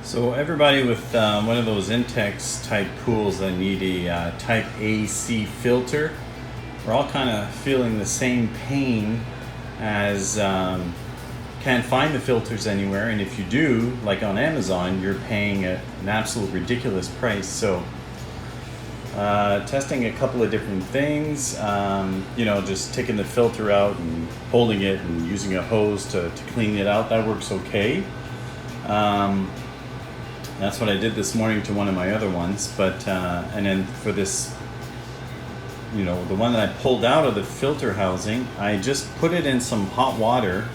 So everybody with one of those Intex type pools that need a type AC filter, we're all kind of feeling the same pain as can't find the filters anywhere, and if you do, like on Amazon, you're paying an absolute ridiculous price. So testing a couple of different things, just taking the filter out and holding it and using a hose to clean it out, that works okay. That's what I did this morning to one of my other ones, but and then for this, the one that I pulled out of the filter housing, I just put it in some hot water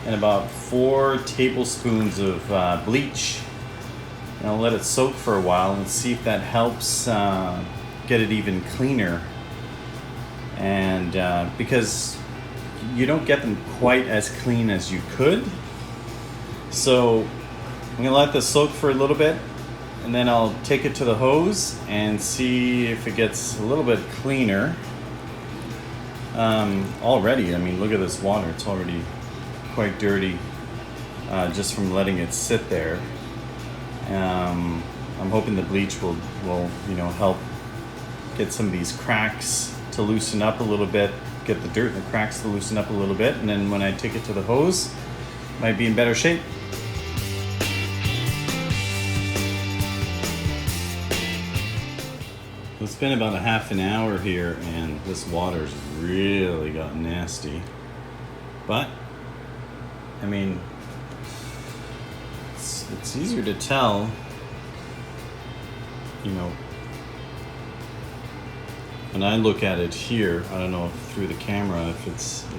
and about 4 tablespoons of bleach, and I'll let it soak for a while and see if that helps get it even cleaner. And because you don't get them quite as clean as you could, so I'm gonna let this soak for a little bit, and then I'll take it to the hose and see if it gets a little bit cleaner. Already, I mean, look at this water; it's already quite dirty just from letting it sit there. I'm hoping the bleach will help get some of these cracks to loosen up a little bit, get the dirt and the cracks to loosen up a little bit, and then when I take it to the hose, it might be in better shape. It's been about a half an hour here, and this water's really got nasty. But, I mean, it's easier to tell, when I look at it here. I don't know if through the camera if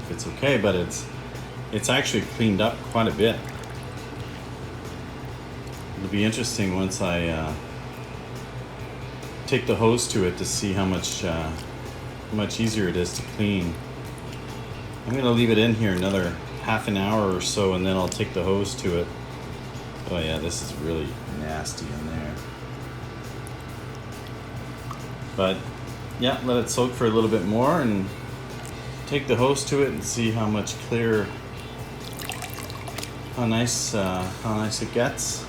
it's okay, but it's actually cleaned up quite a bit. It'll be interesting once I take the hose to it to see how much easier it is to clean. I'm gonna leave it in here another half an hour or so, and then I'll take the hose to it. Oh yeah, this is really nasty in there. But yeah, let it soak for a little bit more and take the hose to it and see how much clearer, how nice it gets.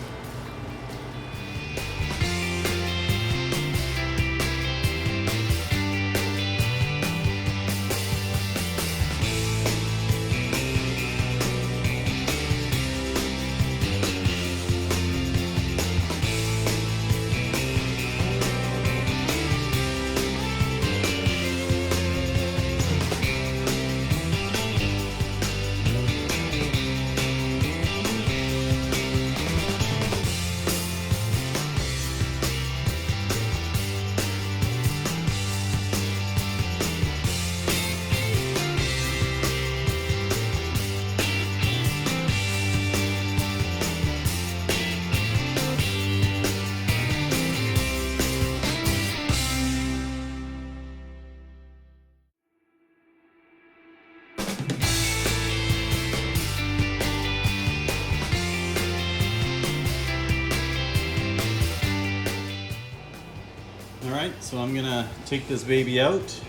Alright, so I'm gonna take this baby out,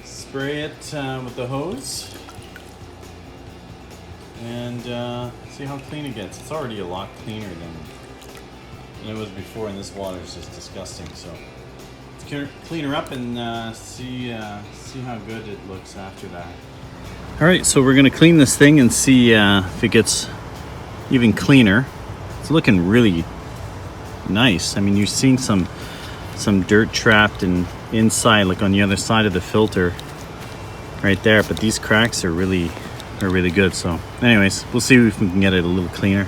spray it with the hose, and see how clean it gets. It's already a lot cleaner than it was before, and this water is just disgusting. So let's clean her up and see how good it looks after that. Alright, so we're gonna clean this thing and see if it gets even cleaner. It's looking really nice. I mean, you've seen some dirt trapped inside, like on the other side of the filter right there, but these cracks are really good. So anyways, we'll see if we can get it a little cleaner.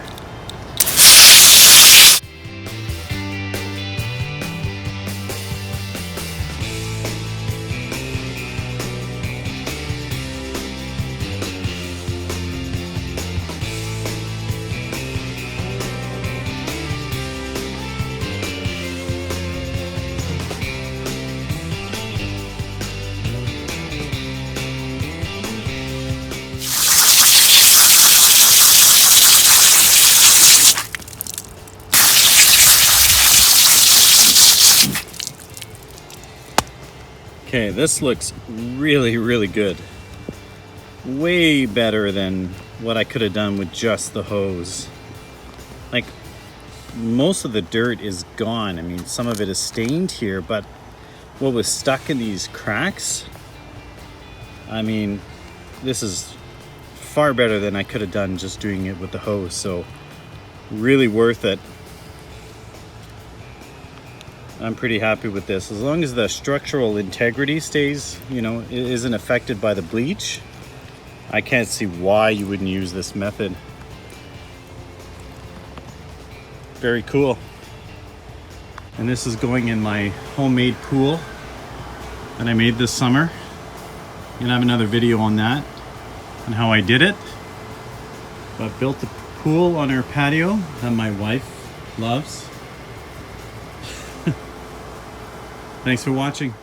Okay, this looks really, really good. Way better than what I could have done with just the hose. like most of the dirt is gone. I mean, some of it is stained here, but what was stuck in these cracks, I mean, this is far better than I could have done just doing it with the hose. So really worth it. I'm pretty happy with this. As long as the structural integrity stays, you know, isn't affected by the bleach, I can't see why you wouldn't use this method. Very cool. And this is going in my homemade pool that I made this summer. Gonna have another video on that, on how I did it. But built a pool on our patio that my wife loves. Thanks for watching.